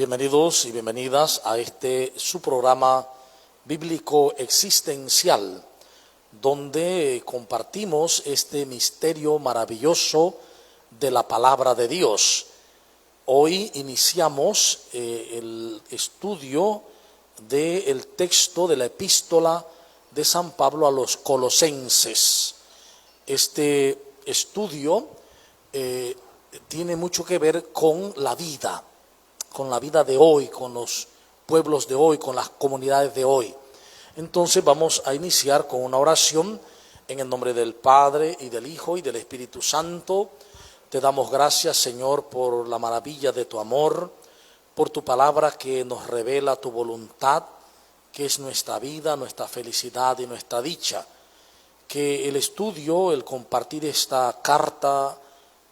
Bienvenidos y bienvenidas a su programa bíblico existencial, donde compartimos este misterio maravilloso de la palabra de Dios. Hoy iniciamos el estudio del texto de la epístola de San Pablo a los Colosenses. Este estudio tiene mucho que ver con la vida de hoy, con los pueblos de hoy, con las comunidades de hoy. Entonces vamos a iniciar con una oración en el nombre del Padre y del Hijo y del Espíritu Santo. Te damos gracias, Señor, por la maravilla de tu amor, por tu palabra que nos revela tu voluntad, que es nuestra vida, nuestra felicidad y nuestra dicha. Que el estudio, el compartir esta carta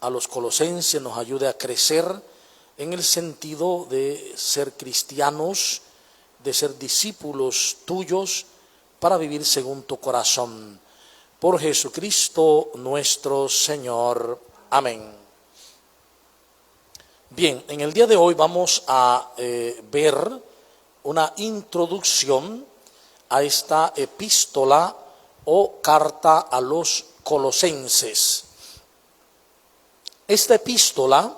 a los colosenses nos ayude a crecer en el sentido de ser cristianos, de ser discípulos tuyos para vivir según tu corazón. Por Jesucristo nuestro Señor. Amén. Bien, en el día de hoy vamos a ver una introducción a esta epístola o carta a los colosenses. Esta epístola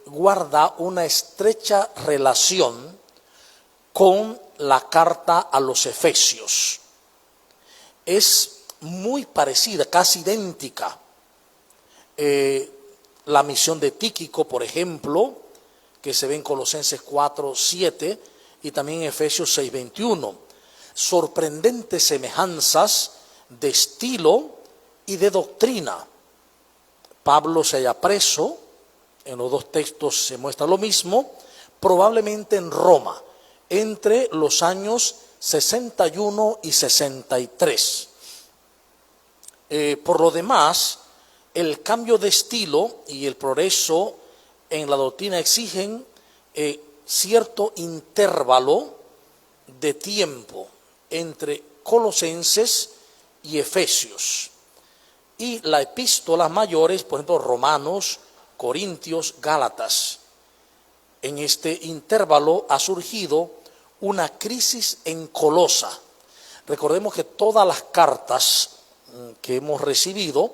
guarda una estrecha relación con la carta a los Efesios. Es muy parecida, casi idéntica. La misión de Tíquico, por ejemplo, que se ve en Colosenses 4:7 y también en Efesios 6:21. Sorprendentes semejanzas de estilo y de doctrina. Pablo se halla preso, en los dos textos se muestra lo mismo, probablemente en Roma, entre los años 61 y 63. Por lo demás, el cambio de estilo y el progreso en la doctrina exigen cierto intervalo de tiempo entre Colosenses y Efesios. Y las epístolas mayores, por ejemplo, Romanos, Corintios, Gálatas. En este intervalo ha surgido una crisis en Colosa. Recordemos que todas las cartas que hemos recibido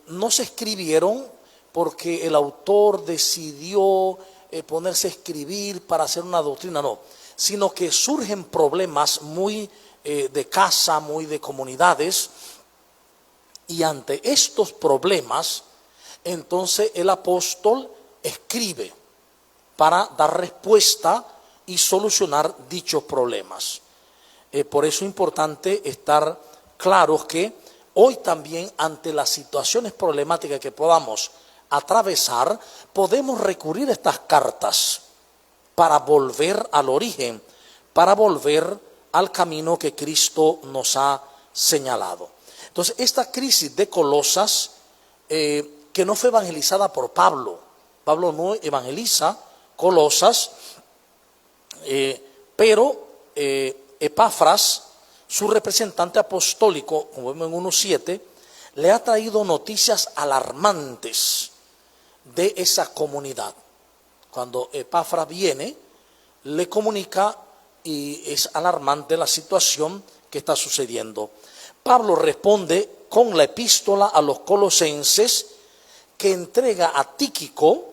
no se escribieron porque el autor decidió ponerse a escribir para hacer una doctrina, no, sino que surgen problemas muy de casa, muy de comunidades, y ante estos problemas, entonces el apóstol escribe para dar respuesta y solucionar dichos problemas. Por eso es importante estar claros que hoy también ante las situaciones problemáticas que podamos atravesar, podemos recurrir a estas cartas para volver al origen, para volver al camino que Cristo nos ha señalado. Entonces, esta crisis de Colosas, que no fue evangelizada por Pablo. Pablo no evangeliza Colosas, pero Epafras, su representante apostólico, como vemos en 1:7, le ha traído noticias alarmantes de esa comunidad. Cuando Epafras viene, le comunica y es alarmante la situación que está sucediendo. Pablo responde con la epístola a los colosenses que entrega a Tíquico,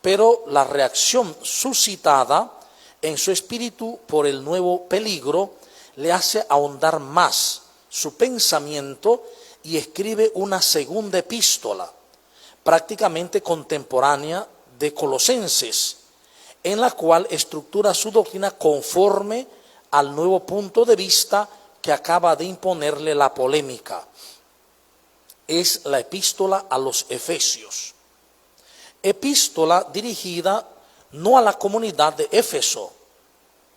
pero la reacción suscitada en su espíritu por el nuevo peligro le hace ahondar más su pensamiento y escribe una segunda epístola, prácticamente contemporánea de Colosenses, en la cual estructura su doctrina conforme al nuevo punto de vista que acaba de imponerle la polémica. Es la epístola a los Efesios. Epístola dirigida no a la comunidad de Éfeso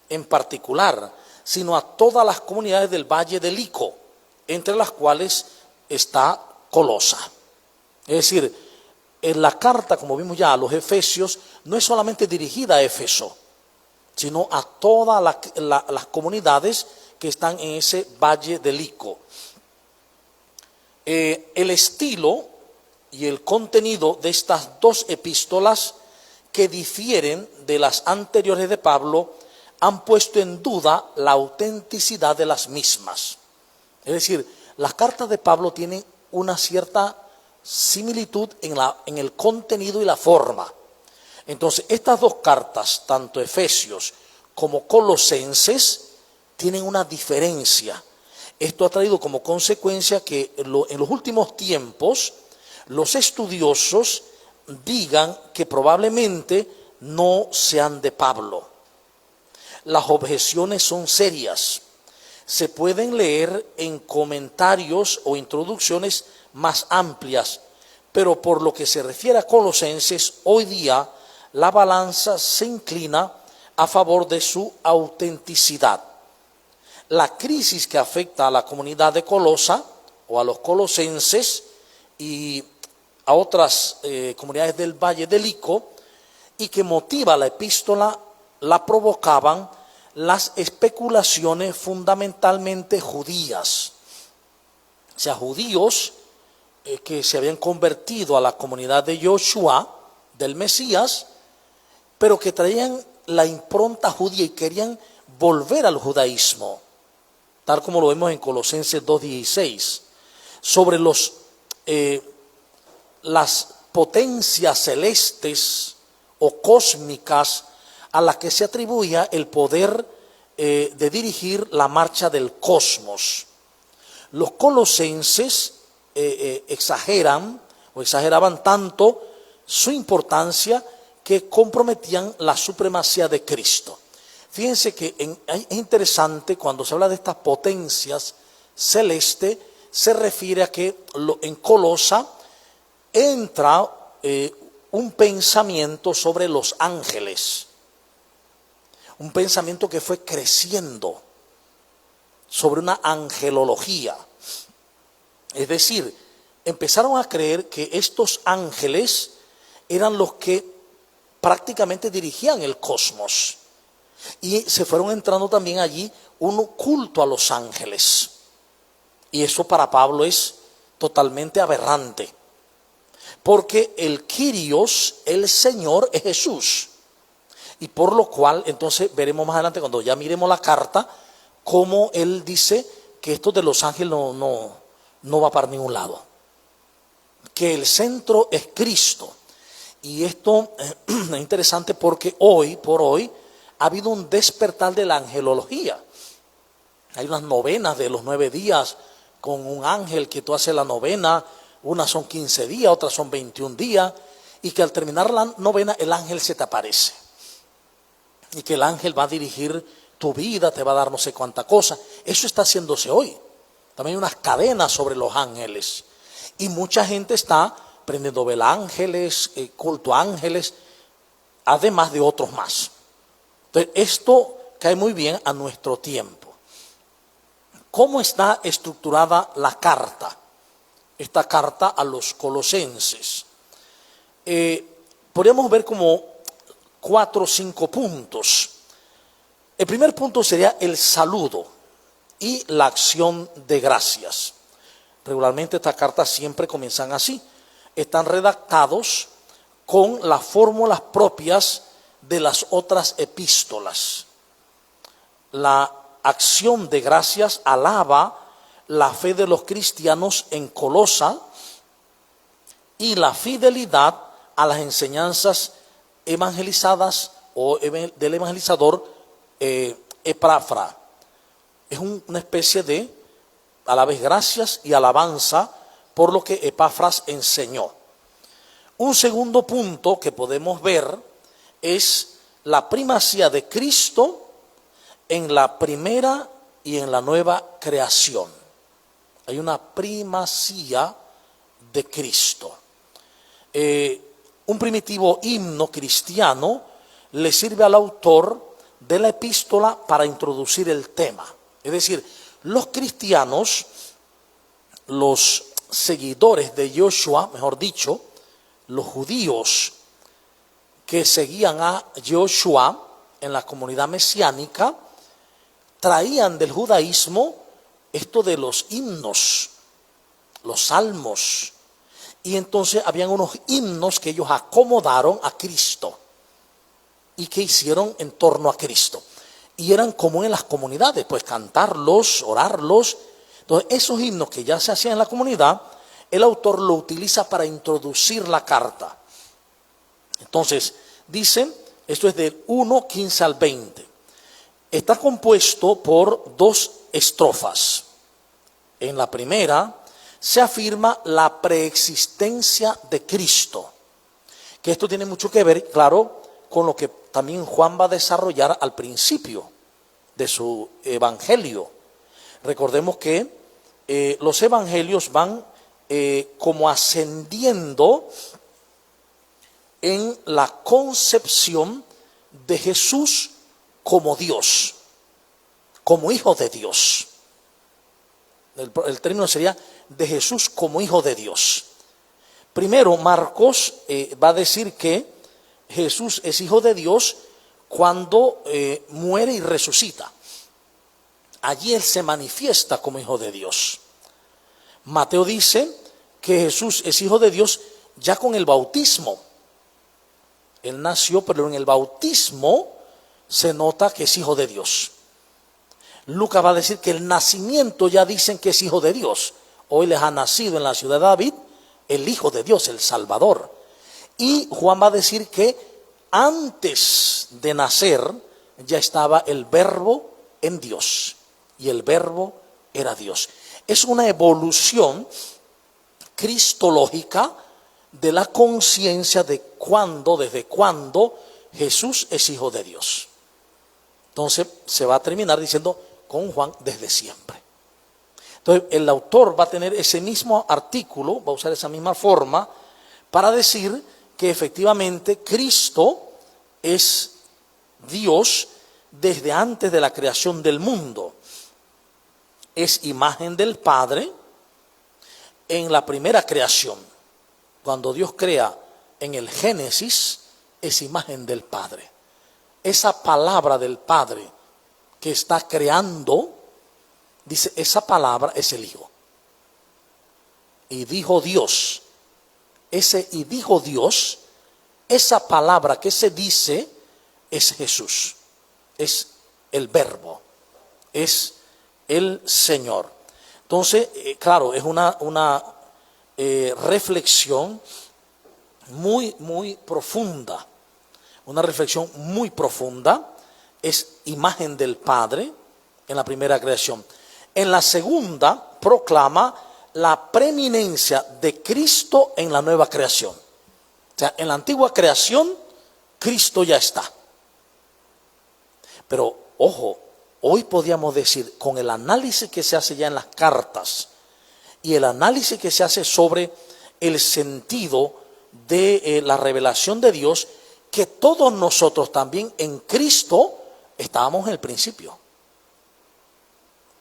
en particular, sino a todas las comunidades del Valle del Lico, entre las cuales está Colosa. Es decir, en la carta, como vimos ya, a los Efesios, no es solamente dirigida a Éfeso, sino a todas las comunidades que están en ese Valle del Lico. El estilo y el contenido de estas dos epístolas que difieren de las anteriores de Pablo han puesto en duda la autenticidad de las mismas. Es decir, las cartas de Pablo tienen una cierta similitud en el contenido y la forma. Entonces, estas dos cartas, tanto Efesios como Colosenses, tienen una diferencia. Esto ha traído como consecuencia que en los últimos tiempos los estudiosos digan que probablemente no sean de Pablo. Las objeciones son serias. Se pueden leer en comentarios o introducciones más amplias, pero por lo que se refiere a Colosenses, hoy día la balanza se inclina a favor de su autenticidad. La crisis que afecta a la comunidad de Colosa o a los colosenses y a otras comunidades del Valle del Ico y que motiva la epístola la provocaban las especulaciones fundamentalmente judías. O sea, judíos que se habían convertido a la comunidad de Yoshua, del Mesías, pero que traían la impronta judía y querían volver al judaísmo, tal como lo vemos en Colosenses 2:16, sobre las potencias celestes o cósmicas a las que se atribuía el poder de dirigir la marcha del cosmos. Los colosenses exageraban tanto su importancia que comprometían la supremacía de Cristo. Fíjense que es interesante cuando se habla de estas potencias celestes, se refiere a que en Colosa entra un pensamiento sobre los ángeles, un pensamiento que fue creciendo sobre una angelología. Es decir, empezaron a creer que estos ángeles eran los que prácticamente dirigían el cosmos. Y se fueron entrando también allí un culto a los ángeles. Y eso para Pablo es totalmente aberrante. Porque el Kyrios, el Señor, es Jesús. Y por lo cual, entonces veremos más adelante, cuando ya miremos la carta, cómo él dice que esto de los ángeles no va para ningún lado. Que el centro es Cristo. Y esto es interesante porque hoy por hoy ha habido un despertar de la angelología. Hay unas novenas de los 9 días con un ángel que tú haces la novena, unas son 15 días, otras son 21 días, y que al terminar la novena el ángel se te aparece. Y que el ángel va a dirigir tu vida, te va a dar no sé cuánta cosa. Eso está haciéndose hoy. También hay unas cadenas sobre los ángeles. Y mucha gente está prendiendo vela ángeles, culto a ángeles, además de otros más. Entonces, esto cae muy bien a nuestro tiempo. ¿Cómo está estructurada la carta? Esta carta a los colosenses. Podríamos ver como 4 o 5 puntos. El primer punto sería el saludo y la acción de gracias. Regularmente estas cartas siempre comienzan así. Están redactados con las fórmulas propias de las otras epístolas. La acción de gracias alaba la fe de los cristianos en Colosa y la fidelidad a las enseñanzas evangelizadas o del evangelizador Epafra. Es una especie de a la vez gracias y alabanza por lo que Epafras enseñó. Un segundo punto que podemos ver es la primacía de Cristo en la primera y en la nueva creación. Hay una primacía de Cristo. Un primitivo himno cristiano le sirve al autor de la epístola para introducir el tema. Es decir, los cristianos, los seguidores de Yoshua, mejor dicho, los judíos que seguían a Yoshua en la comunidad mesiánica, traían del judaísmo esto de los himnos, los salmos. Y entonces habían unos himnos que ellos acomodaron a Cristo. y que hicieron en torno a Cristo. Y eran común en las comunidades, pues cantarlos, orarlos. Entonces, esos himnos que ya se hacían en la comunidad, el autor lo utiliza para introducir la carta. Entonces, dicen, esto es del 1:15 al 20. Está compuesto por 2 estrofas. En la primera se afirma la preexistencia de Cristo, que esto tiene mucho que ver, claro, con lo que también Juan va a desarrollar al principio de su evangelio. Recordemos que los evangelios van como ascendiendo en la concepción de Jesús como Dios, como hijo de Dios. El término sería de Jesús como hijo de Dios. Primero, Marcos va a decir que Jesús es hijo de Dios cuando muere y resucita. Allí Él se manifiesta como hijo de Dios. Mateo dice que Jesús es hijo de Dios ya con el bautismo. Él nació, pero en el bautismo se nota que es hijo de Dios. Lucas va a decir que el nacimiento ya dicen que es hijo de Dios. Hoy les ha nacido en la ciudad de David el Hijo de Dios, el Salvador. Y Juan va a decir que antes de nacer ya estaba el Verbo en Dios. Y el Verbo era Dios. Es una evolución cristológica de la conciencia de desde cuándo Jesús es hijo de Dios. Entonces se va a terminar diciendo con Juan desde siempre. Entonces el autor va a tener ese mismo artículo, va a usar esa misma forma para decir que efectivamente Cristo es Dios desde antes de la creación del mundo. Es imagen del Padre en la primera creación. Cuando Dios crea en el Génesis, es imagen del Padre. Esa palabra del Padre que está creando, dice, esa palabra es el Hijo. Y dijo Dios, y dijo Dios, esa palabra que se dice es Jesús, es el Verbo, es el Señor. Entonces, claro, es una reflexión muy profunda, una reflexión muy profunda. Es imagen del Padre en la primera creación. En la segunda proclama la preeminencia de Cristo en la nueva creación. O sea, en la antigua creación Cristo ya está. Pero ojo, hoy podríamos decir, con el análisis que se hace ya en las cartas y el análisis que se hace sobre el sentido de la revelación de Dios, que todos nosotros también en Cristo estábamos en el principio.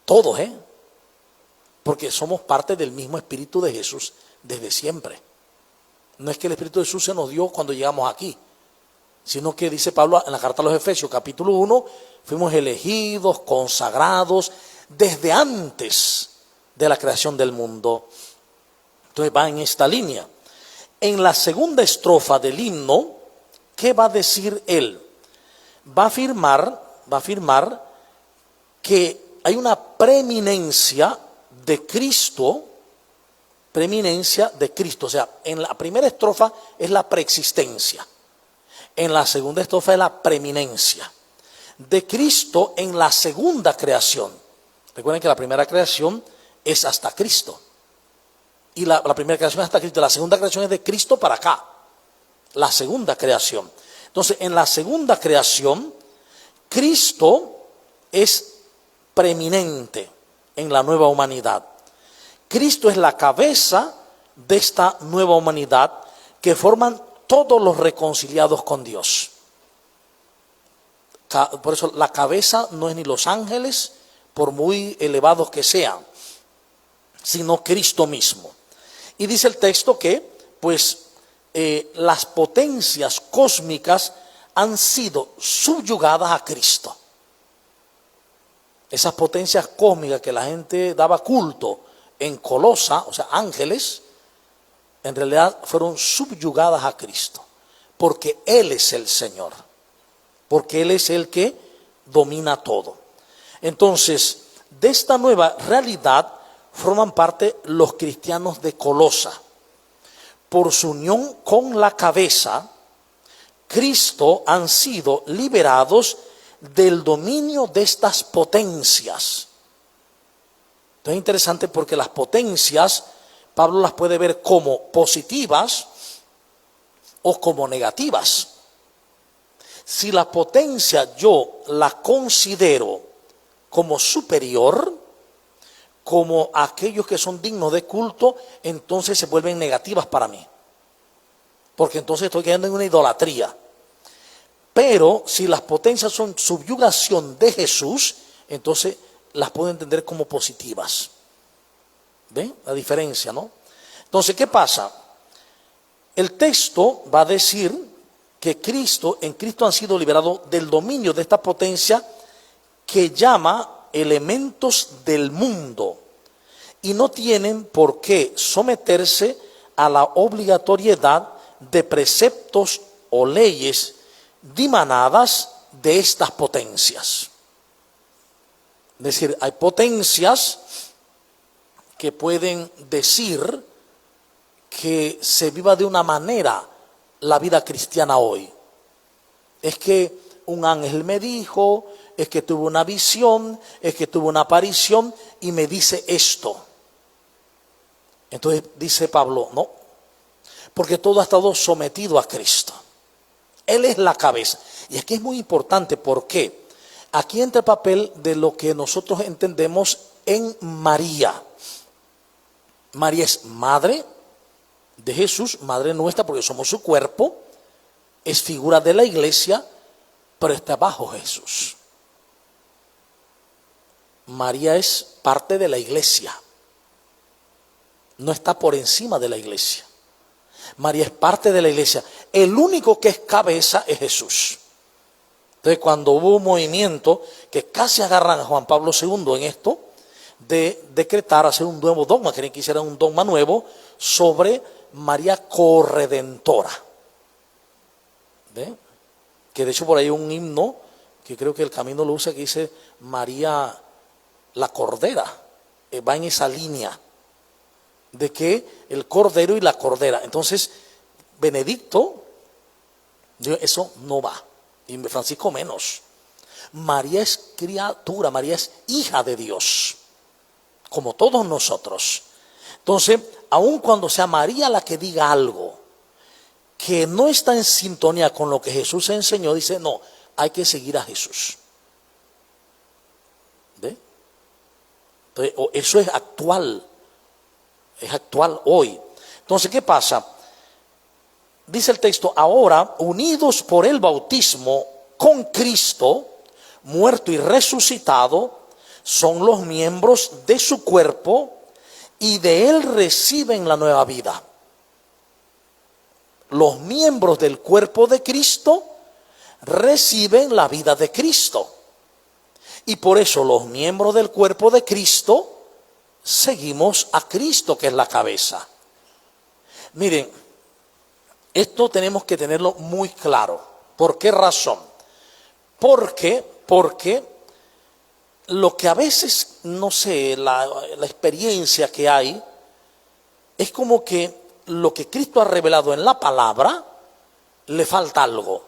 Todos, porque somos parte del mismo Espíritu de Jesús desde siempre. No es que el Espíritu de Jesús se nos dio cuando llegamos aquí, sino que dice Pablo en la carta a los Efesios, capítulo 1, fuimos elegidos, consagrados, desde antes de la creación del mundo. Entonces va en esta línea. En la segunda estrofa del himno, ¿qué va a decir él? Va a afirmar que hay una preeminencia de Cristo, o sea, en la primera estrofa es la preexistencia, en la segunda estrofa es la preeminencia de Cristo en la segunda creación. Recuerden que la primera creación es hasta Cristo, y la primera creación es hasta Cristo, la segunda creación es de Cristo para acá, la segunda creación. Entonces, en la segunda creación, Cristo es preeminente en la nueva humanidad. Cristo es la cabeza de esta nueva humanidad que forman todos los reconciliados con Dios. Por eso la cabeza no es ni los ángeles, por muy elevados que sean, sino Cristo mismo. Y dice el texto que, pues, las potencias cósmicas han sido subyugadas a Cristo. Esas potencias cósmicas que la gente daba culto en Colosa, o sea, ángeles, en realidad fueron subyugadas a Cristo, porque Él es el Señor. porque Él es el que domina todo. Entonces, de esta nueva realidad forman parte los cristianos de Colosa. Por su unión con la cabeza, Cristo han sido liberados del dominio de estas potencias. Entonces es interesante porque las potencias, Pablo las puede ver como positivas o como negativas. Si la potencia yo la considero como superior, como aquellos que son dignos de culto, entonces se vuelven negativas para mí. Porque entonces estoy cayendo en una idolatría. Pero si las potencias son subyugación de Jesús, entonces las puedo entender como positivas. ¿Ven la diferencia, no? Entonces, ¿qué pasa? El texto va a decir que en Cristo han sido liberados del dominio de esta potencia que llama elementos del mundo y no tienen por qué someterse a la obligatoriedad de preceptos o leyes dimanadas de estas potencias. Es decir, hay potencias que pueden decir que se viva de una manera la vida cristiana hoy. Es que un ángel me dijo, es que tuve una visión, es que tuve una aparición y me dice esto. Entonces dice Pablo, no, porque todo ha estado sometido a Cristo. Él es la cabeza. Y aquí es muy importante porque aquí entra el papel de lo que nosotros entendemos en María. María es madre de Jesús, madre nuestra porque somos su cuerpo, es figura de la iglesia, pero está bajo Jesús. María es parte de la iglesia, no está por encima de la iglesia. María es parte de la iglesia. El único que es cabeza es Jesús. Entonces, cuando hubo un movimiento que casi agarran a Juan Pablo II en esto, de decretar, hacer un nuevo dogma, querían que hiciera un dogma nuevo sobre María corredentora. ¿Ve? Que de hecho por ahí hay un himno, que creo que el Camino lo usa, que dice María la Cordera. Va en esa línea de que el Cordero y la Cordera. Entonces, Benedicto, eso no va. Y Francisco menos. María es criatura, María es hija de Dios, como todos nosotros. Entonces, aun cuando sea María la que diga algo que no está en sintonía con lo que Jesús enseñó, dice, no, hay que seguir a Jesús. ¿Ve? Entonces, eso es actual hoy. Entonces, ¿qué pasa? Dice el texto, ahora, unidos por el bautismo con Cristo, muerto y resucitado, son los miembros de su cuerpo y de él reciben la nueva vida. Los miembros del cuerpo de Cristo reciben la vida de Cristo. Y por eso los miembros del cuerpo de Cristo seguimos a Cristo, que es la cabeza. Miren, esto tenemos que tenerlo muy claro. ¿Por qué razón? Porque lo que a veces, no sé, la experiencia que hay, es como que lo que Cristo ha revelado en la palabra, le falta algo.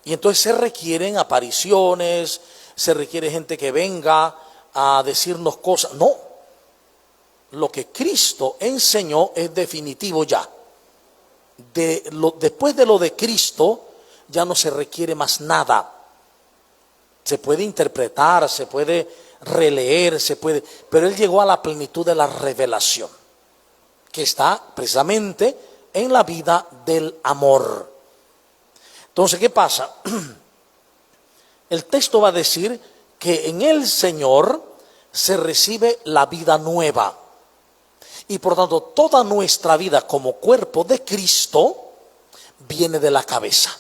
Y entonces se requieren apariciones, se requiere gente que venga a decirnos cosas. No, lo que Cristo enseñó es definitivo ya. Después de lo de Cristo, ya no se requiere más nada. Se puede interpretar, se puede releer, pero Él llegó a la plenitud de la revelación, que está precisamente en la vida del amor. Entonces, ¿qué pasa? El texto va a decir que en el Señor se recibe la vida nueva. Y por tanto, toda nuestra vida como cuerpo de Cristo viene de la cabeza.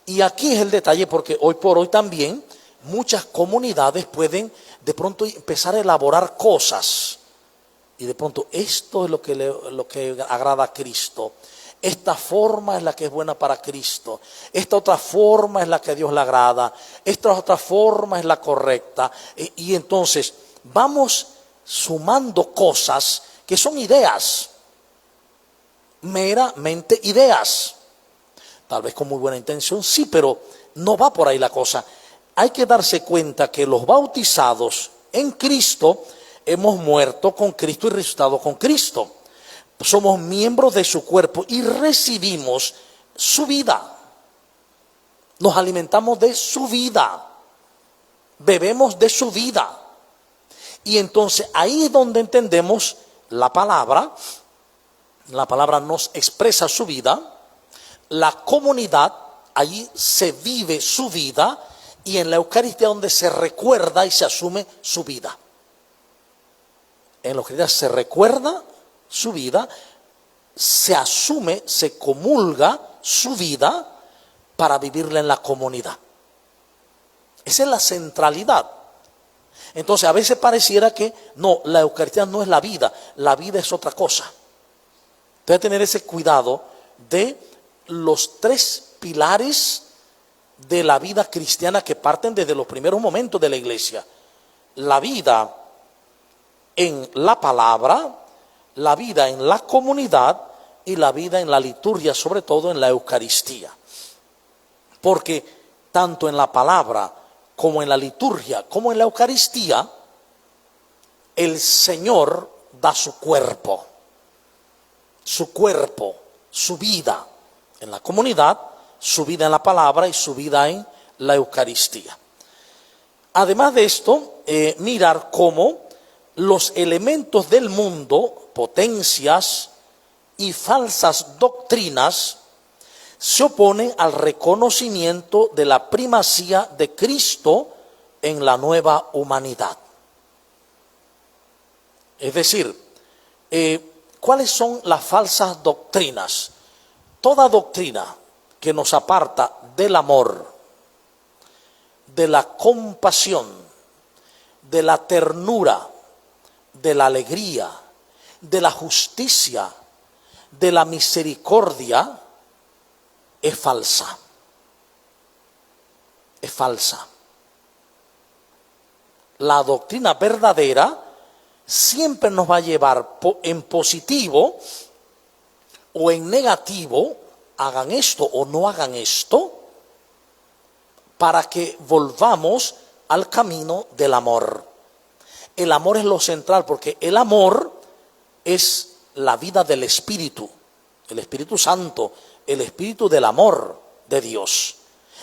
Y aquí es el detalle, porque hoy por hoy también muchas comunidades pueden de pronto empezar a elaborar cosas. Y de pronto esto es lo que agrada a Cristo. esta forma es la que es buena para Cristo, esta otra forma es la que a Dios le agrada, esta otra forma es la correcta. Y entonces vamos sumando cosas que son ideas, meramente ideas. Tal vez con muy buena intención, sí, pero no va por ahí la cosa. Hay que darse cuenta que los bautizados en Cristo hemos muerto con Cristo y resucitado con Cristo. Somos miembros de su cuerpo y recibimos su vida. Nos alimentamos de su vida. Bebemos de su vida. Y entonces ahí es donde entendemos la palabra. La palabra nos expresa su vida. La comunidad, allí se vive su vida. Y en la Eucaristía donde se recuerda y se asume su vida. En la Eucaristía se recuerda su vida, se asume, se comulga su vida para vivirla en la comunidad. Esa es la centralidad. Entonces a veces pareciera que no, la Eucaristía no es la vida es otra cosa. Debe tener ese cuidado de los tres pilares de la vida cristiana que parten desde los primeros momentos de la iglesia. La vida en la palabra, la vida en la comunidad y la vida en la liturgia, sobre todo en la Eucaristía. Porque tanto en la palabra como en la liturgia, como en la Eucaristía, el Señor da su cuerpo, su vida en la comunidad, su vida en la palabra y su vida en la Eucaristía. Además de esto, mirar cómo los elementos del mundo, potencias y falsas doctrinas, se oponen al reconocimiento de la primacía de Cristo en la nueva humanidad. Es decir, ¿cuáles son las falsas doctrinas? Toda doctrina que nos aparta del amor, de la compasión, de la ternura, de la alegría, de la justicia, de la misericordia, es falsa. Es falsa. La doctrina verdadera siempre nos va a llevar en positivo o en negativo, hagan esto o no hagan esto, para que volvamos al camino del amor. El amor es lo central, porque el amor es la vida del Espíritu, el Espíritu Santo, el Espíritu del amor de Dios.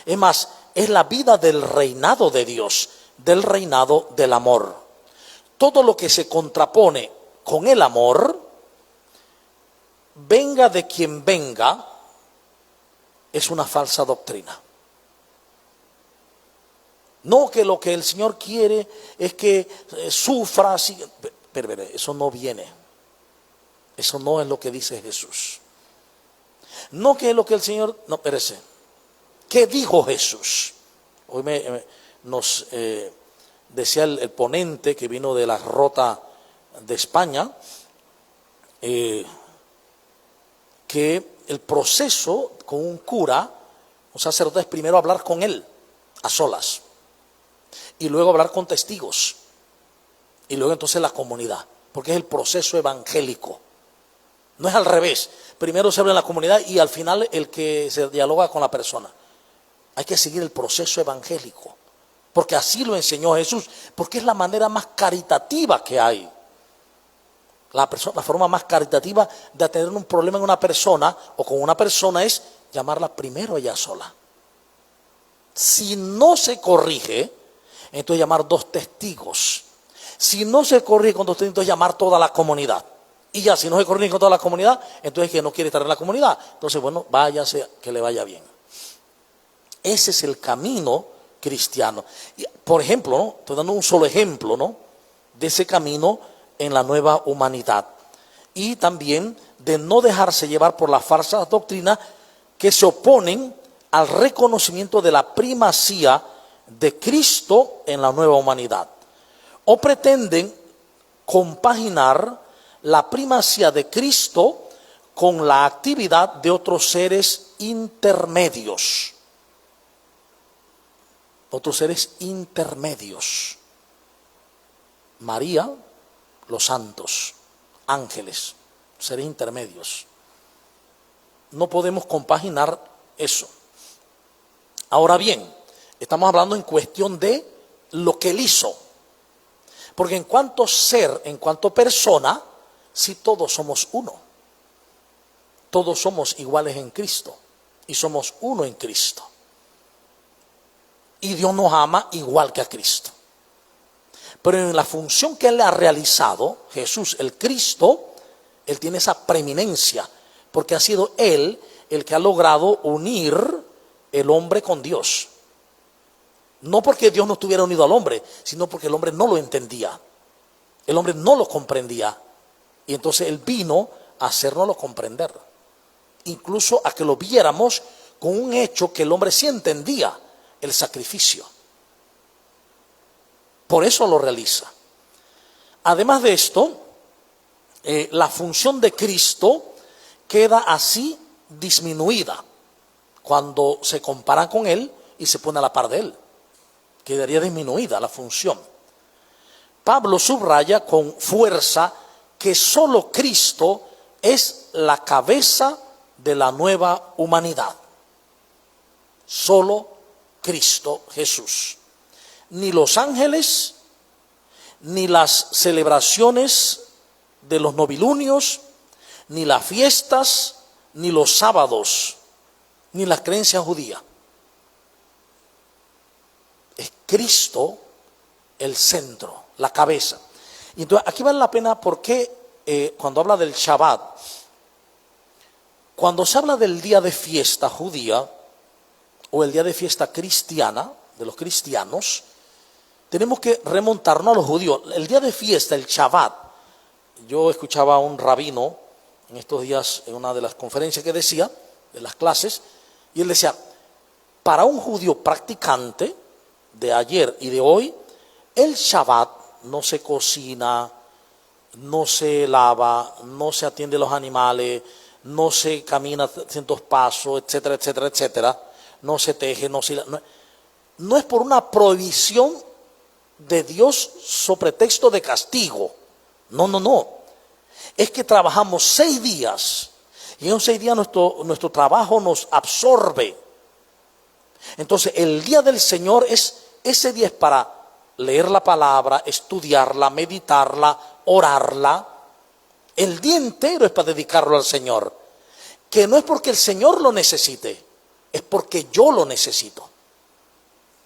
Es más, es la vida del reinado de Dios, del reinado del amor. Todo lo que se contrapone con el amor, venga de quien venga, es una falsa doctrina. No que lo que el Señor quiere es que sufra así. Pero eso no viene. Eso no es lo que dice Jesús. No que es lo que el Señor... No, espérese. ¿Qué dijo Jesús? Hoy nos decía el ponente que vino de la Rota de España, que el proceso con un cura, un sacerdote, es primero hablar con él, a solas. Y luego hablar con testigos. Y luego entonces la comunidad. Porque es el proceso evangélico. No es al revés. Primero se habla en la comunidad y al final el que se dialoga con la persona. Hay que seguir el proceso evangélico. Porque así lo enseñó Jesús. Porque es la manera más caritativa que hay. La forma más caritativa de atender un problema en una persona o con una persona es llamarla primero ella sola. Si no se corrige, entonces llamar dos testigos. Si no se corrige con dos testigos, entonces llamar toda la comunidad. Y ya, si no se corrige con toda la comunidad, entonces que no quiere estar en la comunidad. Entonces, bueno, váyase, que le vaya bien. Ese es el camino cristiano. Y, por ejemplo, ¿no? Estoy dando un solo ejemplo, ¿no?, de ese camino en la nueva humanidad. Y también de no dejarse llevar por las falsas doctrinas que se oponen al reconocimiento de la primacía de Cristo en la nueva humanidad, o pretenden compaginar la primacía de Cristo con la actividad de otros seres intermedios. Otros seres intermedios. María, los santos, ángeles, seres intermedios. No podemos compaginar eso. Ahora bien, estamos hablando en cuestión de lo que Él hizo. Porque en cuanto ser, en cuanto persona, sí todos somos uno. Todos somos iguales en Cristo y somos uno en Cristo. Y Dios nos ama igual que a Cristo. Pero en la función que Él ha realizado, Jesús, el Cristo, Él tiene esa preeminencia, porque ha sido Él el que ha logrado unir el hombre con Dios. No porque Dios no estuviera unido al hombre, sino porque el hombre no lo entendía. El hombre no lo comprendía. Y entonces Él vino a hacérnoslo comprender. Incluso a que lo viéramos con un hecho que el hombre sí entendía, el sacrificio. Por eso lo realiza. Además de esto, la función de Cristo queda así disminuida cuando se compara con Él y se pone a la par de Él. Quedaría disminuida la función. Pablo subraya con fuerza que solo Cristo es la cabeza de la nueva humanidad. Solo Cristo Jesús. Ni los ángeles, ni las celebraciones de los novilunios, ni las fiestas, ni los sábados, ni las creencias judías. Es Cristo el centro, la cabeza. Y entonces aquí vale la pena porque cuando habla del Shabbat, cuando se habla del día de fiesta judía o el día de fiesta cristiana, de los cristianos, tenemos que remontarnos a los judíos. El día de fiesta, el Shabbat, yo escuchaba a un rabino en estos días en una de las conferencias que decía, de las clases, y él decía, para un judío practicante de ayer y de hoy, el Shabbat no se cocina, no se lava, no se atiende a los animales, no se camina cientos pasos, etcétera, etcétera, etcétera, no se teje, no es por una prohibición de Dios sobre pretexto de castigo. No. Es que trabajamos 6 días y en 6 días nuestro trabajo nos absorbe. Entonces el día del Señor ese día es para leer la palabra, estudiarla, meditarla, orarla. El día entero es para dedicarlo al Señor. Que no es porque el Señor lo necesite, es porque yo lo necesito.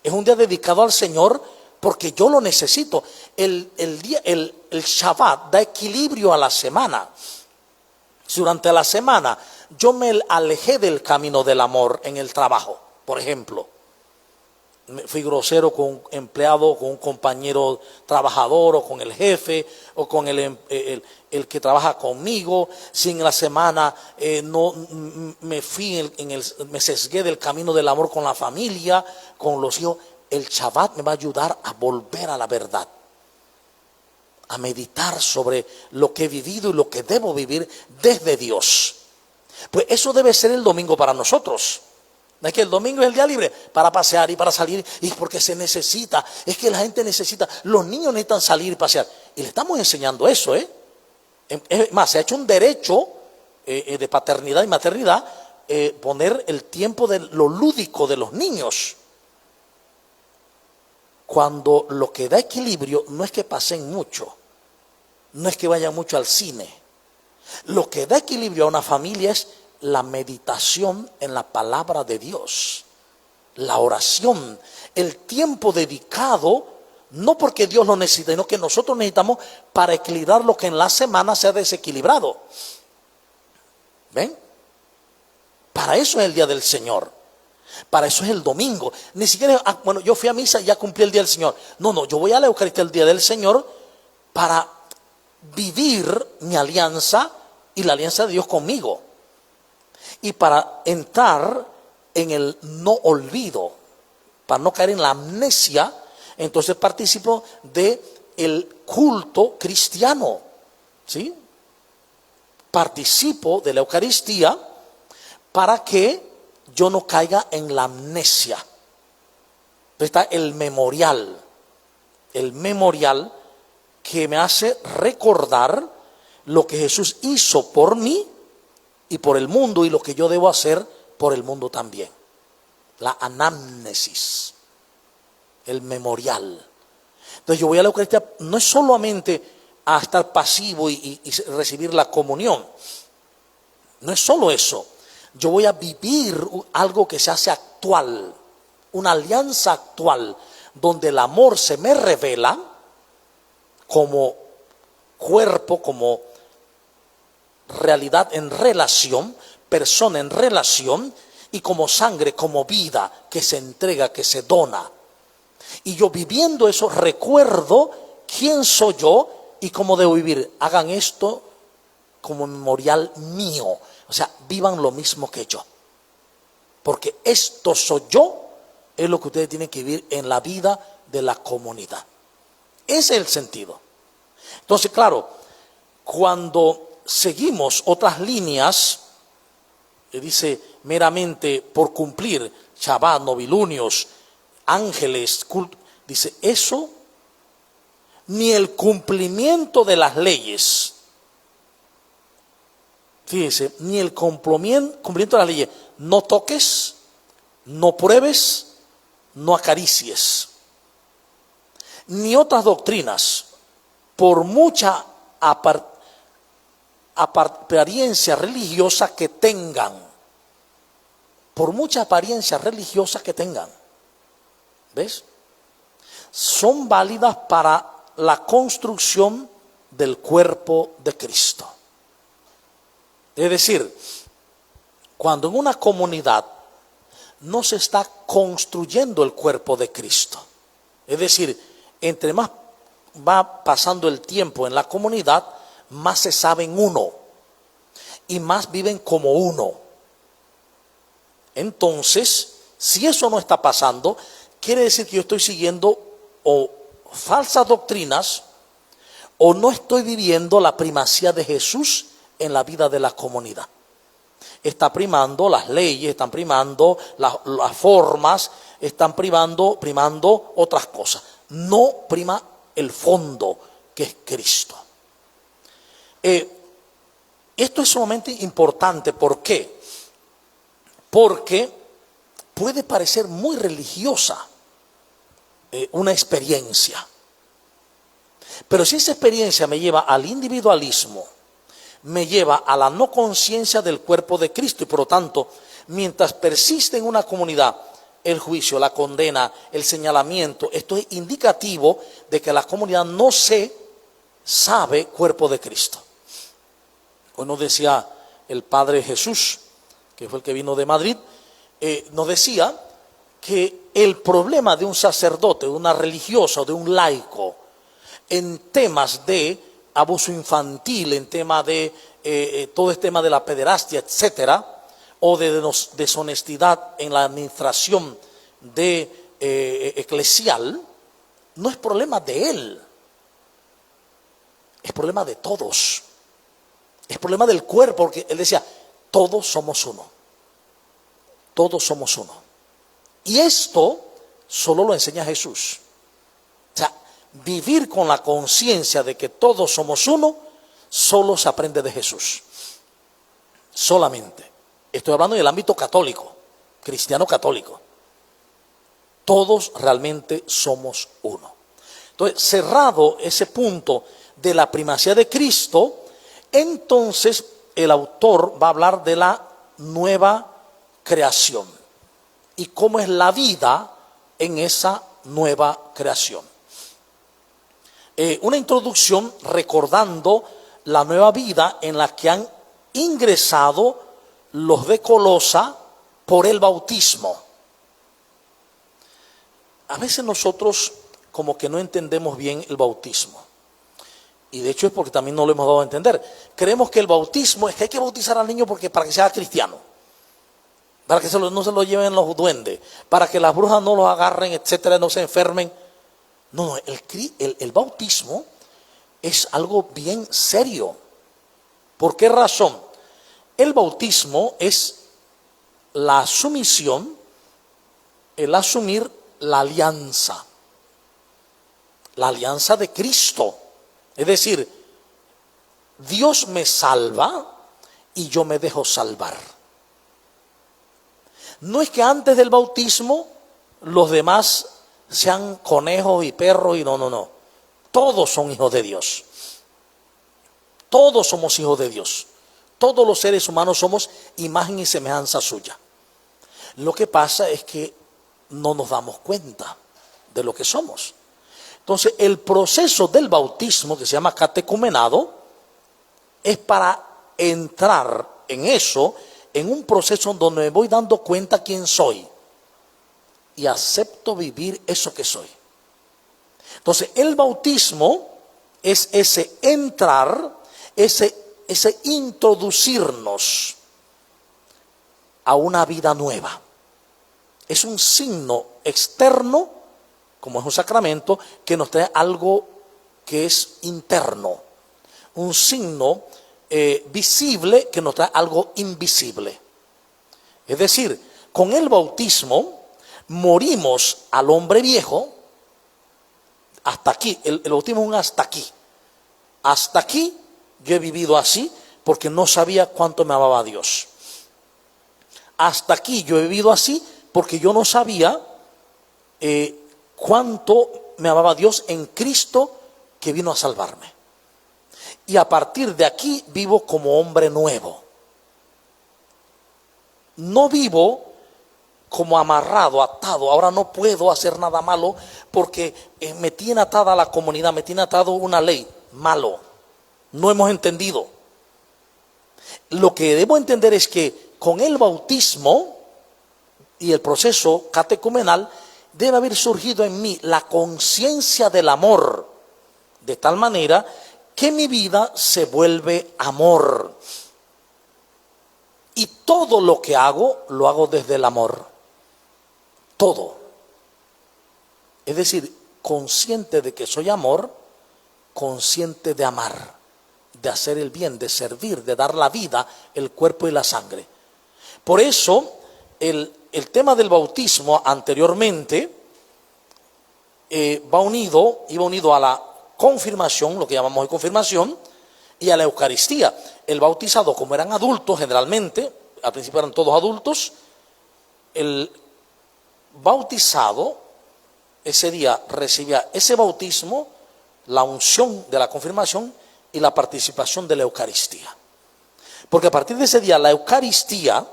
Es un día dedicado al Señor porque yo lo necesito. El Shabbat da equilibrio a la semana. Si durante la semana yo me alejé del camino del amor en el trabajo, por ejemplo, fui grosero con un empleado, con un compañero trabajador, o con el jefe, o con el que trabaja conmigo, si en la semana no me fui me sesgué del camino del amor con la familia, con los hijos, el Shabbat me va a ayudar a volver a la verdad, a meditar sobre lo que he vivido y lo que debo vivir desde Dios. Pues eso debe ser el domingo para nosotros. No es que el domingo es el día libre para pasear y para salir, y porque se necesita, es que la gente necesita, los niños necesitan salir y pasear. Y le estamos enseñando eso, Es más, se ha hecho un derecho de paternidad y maternidad, poner el tiempo de lo lúdico de los niños. Cuando lo que da equilibrio no es que pasen mucho, no es que vayan mucho al cine. Lo que da equilibrio a una familia es la meditación en la palabra de Dios, la oración, el tiempo dedicado, no porque Dios lo necesita, sino que nosotros necesitamos para equilibrar lo que en la semana se ha desequilibrado. ¿Ven? Para eso es el día del Señor. Para eso es el domingo. Ni siquiera, bueno, yo fui a misa y ya cumplí el día del Señor. No, yo voy a la Eucaristía el día del Señor para vivir mi alianza y la alianza de Dios conmigo. Y para entrar en el no olvido, para no caer en la amnesia, entonces participo del culto cristiano, ¿sí? participo de la Eucaristía para que yo no caiga en la amnesia. Está el memorial que me hace recordar lo que Jesús hizo por mí y por el mundo y lo que yo debo hacer por el mundo también. La anamnesis, el memorial. Entonces yo voy a la Eucaristía no es solamente a estar pasivo y recibir la comunión. No es solo eso. Yo voy a vivir algo que se hace actual, una alianza actual, donde el amor se me revela como cuerpo, como realidad en relación, persona en relación, y como sangre, como vida que se entrega, que se dona. Y yo viviendo eso recuerdo quién soy yo y cómo debo vivir. Hagan esto como memorial mío. O sea, vivan lo mismo que yo. Porque esto soy yo, es lo que ustedes tienen que vivir en la vida de la comunidad. Ese es el sentido. Entonces, claro, cuando seguimos otras líneas, dice meramente por cumplir, Shabbat, novilunios, ángeles, dice eso, ni el cumplimiento de las leyes. Fíjense, ni el cumplimiento de las leyes. No toques, no pruebes, no acaricies. Ni otras doctrinas, por mucha apariencia religiosa que tengan. Por mucha apariencia religiosa que tengan. ¿Ves? Son válidas para la construcción del cuerpo de Cristo. Es decir, cuando en una comunidad no se está construyendo el cuerpo de Cristo, es decir, entre más va pasando el tiempo en la comunidad, más se saben uno y más viven como uno. Entonces, si eso no está pasando, quiere decir que yo estoy siguiendo o falsas doctrinas o no estoy viviendo la primacía de Jesús en la vida de la comunidad. Está primando las leyes, están primando las formas, están primando otras cosas. No prima el fondo, que es Cristo. Esto es sumamente importante. ¿Por qué? Porque puede parecer muy religiosa una experiencia. Pero si esa experiencia me lleva al individualismo, me lleva a la no conciencia del cuerpo de Cristo, y por lo tanto, mientras persiste en una comunidad el juicio, la condena, el señalamiento, esto es indicativo de que la comunidad no se sabe cuerpo de Cristo. Hoy nos decía el Padre Jesús, que fue el que vino de Madrid, nos decía que el problema de un sacerdote, de una religiosa o de un laico en temas de abuso infantil, en tema de todo el tema de la pederastia, etcétera, o de deshonestidad en la administración eclesial, no es problema de él, es problema de todos, es problema del cuerpo, porque él decía, todos somos uno, todos somos uno. Y esto solo lo enseña Jesús. O sea, vivir con la conciencia de que todos somos uno, solo se aprende de Jesús. Solamente. Estoy hablando del ámbito católico, cristiano católico. Todos realmente somos uno. Entonces, cerrado ese punto de la primacía de Cristo, entonces el autor va a hablar de la nueva creación y cómo es la vida en esa nueva creación. Una introducción recordando la nueva vida en la que han ingresado los de Colosa por el bautismo. A veces nosotros como que no entendemos bien el bautismo. Y de hecho es porque también no lo hemos dado a entender. Creemos que el bautismo es que hay que bautizar al niño para que sea cristiano. Para que no se lo lleven los duendes. Para que las brujas no los agarren, etcétera, no se enfermen. No, el bautismo es algo bien serio. ¿Por qué razón? El bautismo es la sumisión, el asumir la alianza de Cristo. Es decir, Dios me salva y yo me dejo salvar. No es que antes del bautismo los demás sean conejos y perros y no. Todos son hijos de Dios. Todos somos hijos de Dios. Todos los seres humanos somos imagen y semejanza suya. Lo que pasa es que no nos damos cuenta de lo que somos. Entonces, el proceso del bautismo, que se llama catecumenado, es para entrar en eso, en un proceso donde me voy dando cuenta quién soy y acepto vivir eso que soy. Entonces, el bautismo es ese entrar, ese introducirnos a una vida nueva. Es un signo externo, como es un sacramento, que nos trae algo que es interno. Un signo visible que nos trae algo invisible. Es decir, con el bautismo morimos al hombre viejo. Hasta aquí, el bautismo es un hasta aquí. Hasta aquí yo he vivido así porque no sabía cuánto me amaba Dios. Hasta aquí yo he vivido así porque yo no sabía cuánto me amaba Dios en Cristo que vino a salvarme. Y a partir de aquí vivo como hombre nuevo. No vivo como amarrado, atado. Ahora no puedo hacer nada malo porque me tiene atada la comunidad, me tiene atado una ley. Malo. No hemos entendido. Lo que debo entender es que con el bautismo y el proceso catecumenal debe haber surgido en mí la conciencia del amor, de tal manera que mi vida se vuelve amor. Y todo lo que hago, lo hago desde el amor. Todo. Es decir, consciente de que soy amor, consciente de amar, de hacer el bien, de servir, de dar la vida, el cuerpo y la sangre. Por eso, el tema del bautismo anteriormente iba unido a la confirmación, lo que llamamos hoy confirmación, y a la Eucaristía. El bautizado, como eran adultos generalmente, al principio eran todos adultos, el bautizado ese día recibía ese bautismo, la unción de la confirmación y la participación de la Eucaristía. Porque a partir de ese día la Eucaristía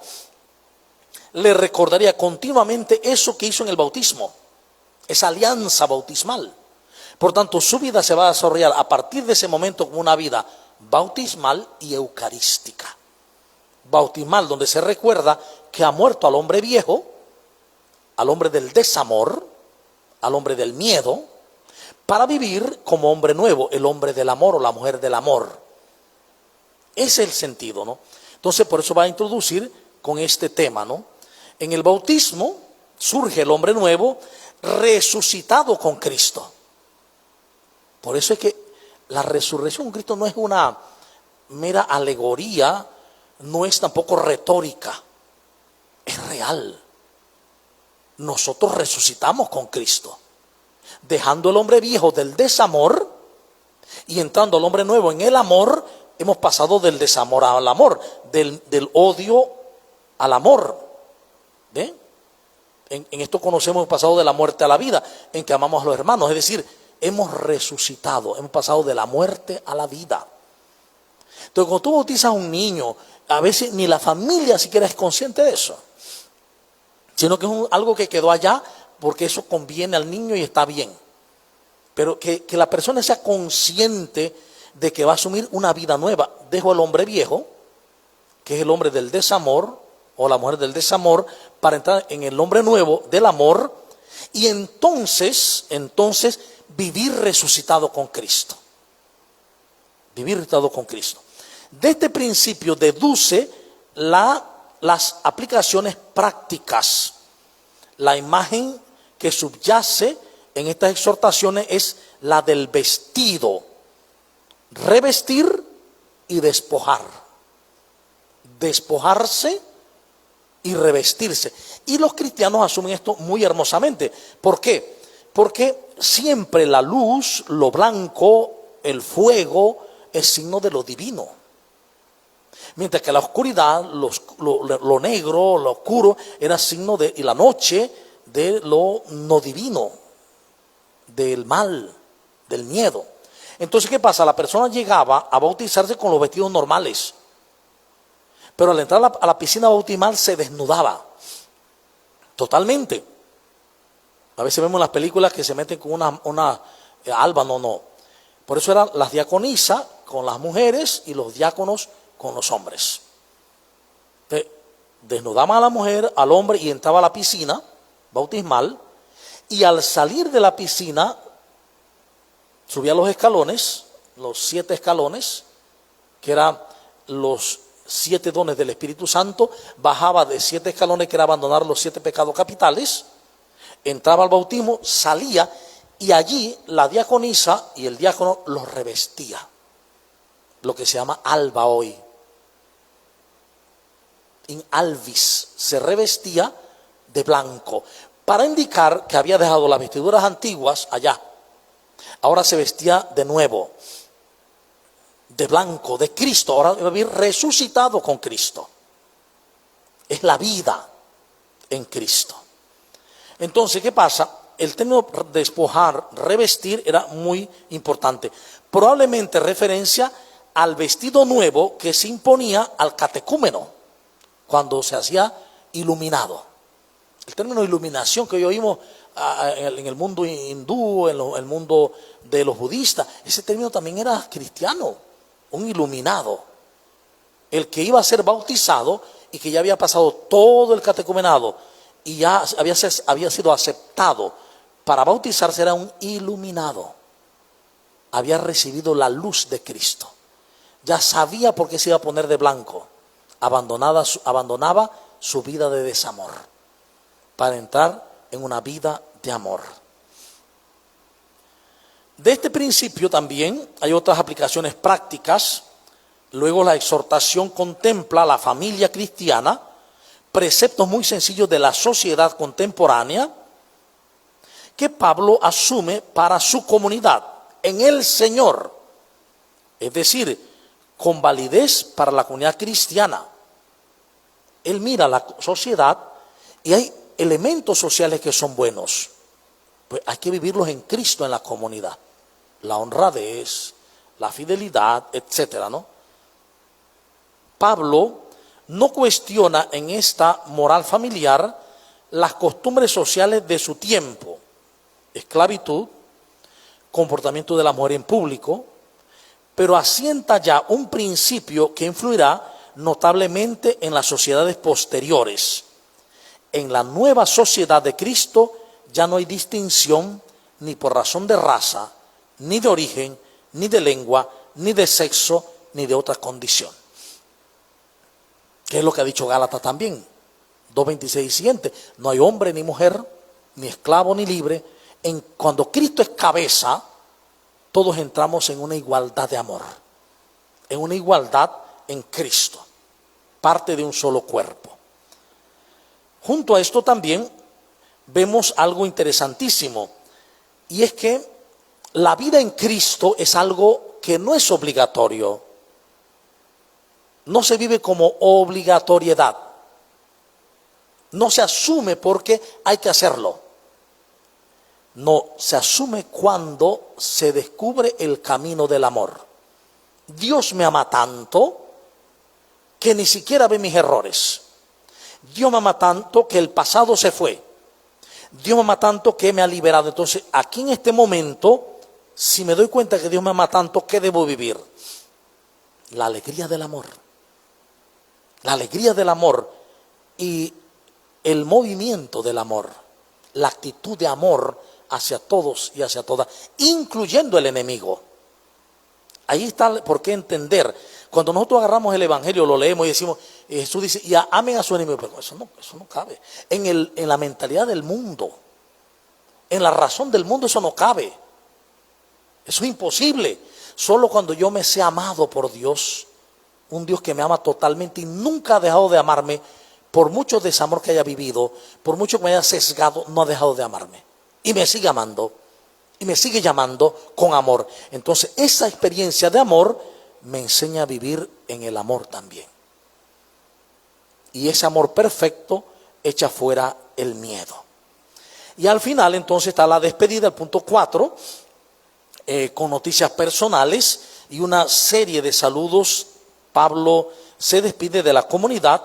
le recordaría continuamente eso que hizo en el bautismo, esa alianza bautismal. Por tanto, su vida se va a desarrollar a partir de ese momento como una vida bautismal y eucarística. Bautismal, donde se recuerda que ha muerto al hombre viejo, al hombre del desamor, al hombre del miedo, para vivir como hombre nuevo, el hombre del amor o la mujer del amor. Ese es el sentido, ¿no? Entonces, por eso va a introducir con este tema, ¿no? En el bautismo surge el hombre nuevo resucitado con Cristo. Por eso es que la resurrección con Cristo no es una mera alegoría, no es tampoco retórica, es real. Nosotros resucitamos con Cristo, dejando el hombre viejo del desamor y entrando al hombre nuevo en el amor. Hemos pasado del desamor al amor, del odio al amor. ¿Ven? En esto conocemos, hemos pasado de la muerte a la vida, en que amamos a los hermanos, es decir, hemos resucitado, hemos pasado de la muerte a la vida. Entonces, cuando tú bautizas a un niño, a veces ni la familia siquiera es consciente de eso, sino que es algo que quedó allá porque eso conviene al niño y está bien. Pero que la persona sea consciente de que va a asumir una vida nueva. Dejo al hombre viejo, que es el hombre del desamor, o la mujer del desamor, para entrar en el hombre nuevo del amor, y entonces vivir resucitado con Cristo. Vivir resucitado con Cristo. De este principio deduce las aplicaciones prácticas. La imagen que subyace en estas exhortaciones es la del vestido. Revestir y despojar. Despojarse y revestirse. Y los cristianos asumen esto muy hermosamente. ¿Por qué? Porque siempre la luz, lo blanco, el fuego, es signo de lo divino. Mientras que la oscuridad, lo negro, lo oscuro, era signo de, y la noche, de lo no divino, del mal, del miedo. Entonces, ¿qué pasa? La persona llegaba a bautizarse con los vestidos normales, pero al entrar a la piscina bautismal se desnudaba totalmente. A veces vemos en las películas que se meten con una alba, no. Por eso eran las diaconisas con las mujeres y los diáconos con los hombres. Entonces, desnudaban a la mujer, al hombre, y entraba a la piscina bautismal, y al salir de la piscina subía los escalones, los 7 escalones, que eran los 7 dones del Espíritu Santo, bajaba de 7 escalones, que era abandonar los 7 pecados capitales, entraba al bautismo, salía, y allí la diaconisa y el diácono los revestía, lo que se llama alba hoy. In albis, se revestía de blanco, para indicar que había dejado las vestiduras antiguas allá. Ahora se vestía de nuevo, de blanco, de Cristo. Ahora va a vivir resucitado con Cristo. Es la vida en Cristo. Entonces, ¿qué pasa? El término despojar, revestir, era muy importante. Probablemente referencia al vestido nuevo que se imponía al catecúmeno cuando se hacía iluminado. El término iluminación que hoy oímos en el mundo hindú, en el mundo de los budistas, ese término también era cristiano, un iluminado. El que iba a ser bautizado y que ya había pasado todo el catecumenado y ya había sido aceptado para bautizarse, era un iluminado. Había recibido la luz de Cristo. Ya sabía por qué se iba a poner de blanco. Abandonaba su vida de desamor para entrar en una vida de amor. De este principio también hay otras aplicaciones prácticas. Luego la exhortación contempla la familia cristiana, preceptos muy sencillos de la sociedad contemporánea que Pablo asume para su comunidad en el Señor, es decir, con validez para la comunidad cristiana. Él mira la sociedad y hay elementos sociales que son buenos, pues hay que vivirlos en Cristo en la comunidad. La honradez, la fidelidad, etcétera, ¿no? Pablo no cuestiona en esta moral familiar las costumbres sociales de su tiempo: esclavitud, comportamiento de la mujer en público, pero asienta ya un principio que influirá notablemente en las sociedades posteriores. En la nueva sociedad de Cristo ya no hay distinción ni por razón de raza, ni de origen, ni de lengua, ni de sexo, ni de otra condición. ¿Qué es lo que ha dicho Gálatas también? 2:26 y siguiente. No hay hombre ni mujer, ni esclavo ni libre. Cuando Cristo es cabeza, todos entramos en una igualdad de amor, en una igualdad en Cristo, parte de un solo cuerpo. Junto a esto también vemos algo interesantísimo, y es que la vida en Cristo es algo que no es obligatorio. No se vive como obligatoriedad. No se asume porque hay que hacerlo. No, se asume cuando se descubre el camino del amor. Dios me ama tanto que ni siquiera ve mis errores. Dios me ama tanto que el pasado se fue. Dios me ama tanto que me ha liberado. Entonces, aquí en este momento, si me doy cuenta que Dios me ama tanto, ¿qué debo vivir? La alegría del amor. La alegría del amor y el movimiento del amor. La actitud de amor hacia todos y hacia todas, incluyendo el enemigo. Ahí está por qué entender. Cuando nosotros agarramos el Evangelio, lo leemos y decimos, Jesús dice, y amen a su enemigo, pero eso no cabe. En la mentalidad del mundo, en la razón del mundo, eso no cabe. Eso es imposible. Solo cuando yo me sea amado por Dios, un Dios que me ama totalmente y nunca ha dejado de amarme. Por mucho desamor que haya vivido, por mucho que me haya sesgado, no ha dejado de amarme. Y me sigue amando, y me sigue llamando con amor. Entonces, esa experiencia de amor me enseña a vivir en el amor también. Y ese amor perfecto echa fuera el miedo. Y al final, entonces, está la despedida, el punto 4, con noticias personales y una serie de saludos. Pablo se despide de la comunidad,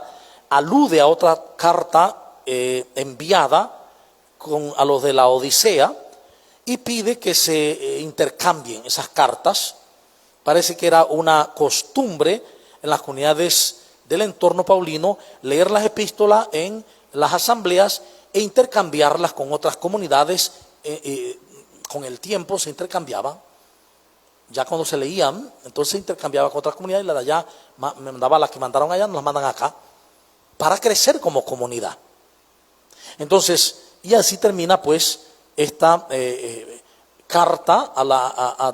alude a otra carta enviada a los de la Odisea y pide que se intercambien esas cartas. Parece que era una costumbre en las comunidades del entorno paulino leer las epístolas en las asambleas e intercambiarlas con otras comunidades. Con el tiempo se intercambiaban. Ya cuando se leían, entonces se intercambiaba con otras comunidades y la de allá me mandaba las que mandaron allá, nos las mandan acá, para crecer como comunidad. Entonces, y así termina pues esta carta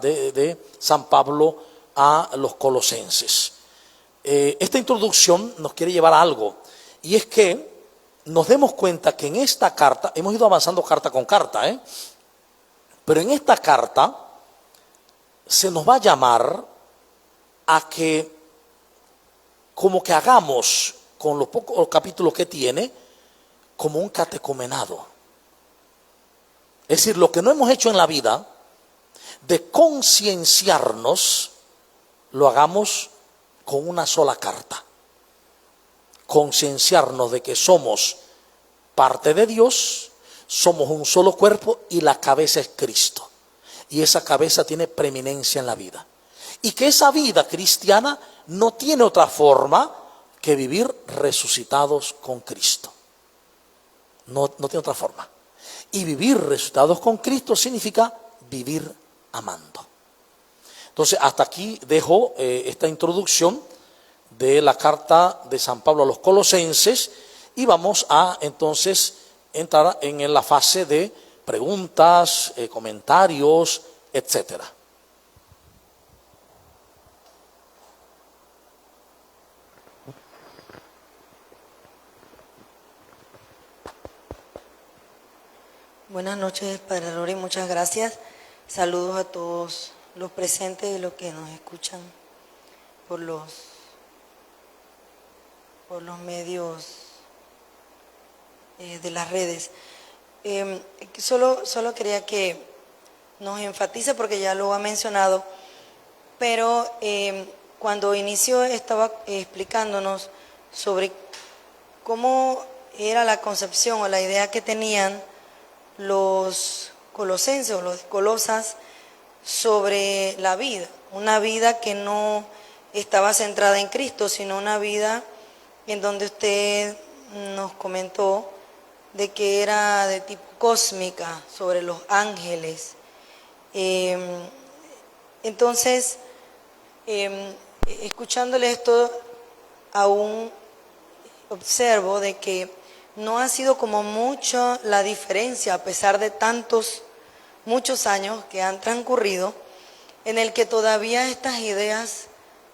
de San Pablo a los colosenses. Esta introducción nos quiere llevar a algo, y es que nos demos cuenta que en esta carta, hemos ido avanzando carta con carta, pero en esta carta se nos va a llamar a que como que hagamos con los pocos capítulos que tiene como un catecumenado. Es decir, lo que no hemos hecho en la vida de concienciarnos, lo hagamos con una sola carta. Concienciarnos de que somos parte de Dios, somos un solo cuerpo y la cabeza es Cristo. Y esa cabeza tiene preeminencia en la vida. Y que esa vida cristiana no tiene otra forma que vivir resucitados con Cristo. No tiene otra forma. Y vivir resucitados con Cristo significa vivir amando. Entonces, hasta aquí dejo esta introducción de la carta de San Pablo a los colosenses y vamos a entonces entrar en la fase de preguntas, comentarios, etcétera. Buenas noches, Padre Rory, muchas gracias. Saludos a todos los presentes y los que nos escuchan por los medios de las redes. Solo quería que nos enfatice, porque ya lo ha mencionado, pero cuando inició estaba explicándonos sobre cómo era la concepción o la idea que tenían los colosenses o los de Colosas sobre la vida, una vida que no estaba centrada en Cristo, sino una vida en donde usted nos comentó de que era de tipo cósmica, sobre los ángeles. Entonces, escuchándole esto, aún observo de que no ha sido como mucho la diferencia, a pesar de muchos años que han transcurrido, en el que todavía estas ideas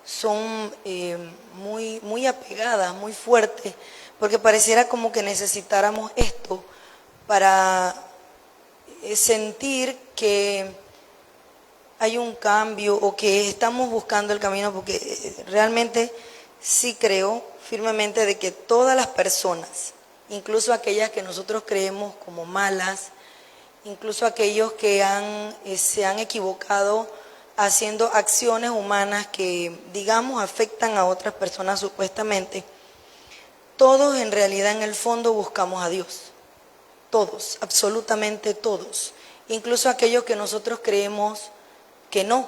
son muy apegadas, muy fuertes, porque pareciera como que necesitáramos esto para sentir que hay un cambio o que estamos buscando el camino, porque realmente sí creo firmemente de que todas las personas, incluso aquellas que nosotros creemos como malas, incluso aquellos que se han equivocado haciendo acciones humanas que, digamos, afectan a otras personas supuestamente, todos en realidad en el fondo buscamos a Dios. Todos, absolutamente todos. Incluso aquellos que nosotros creemos que no.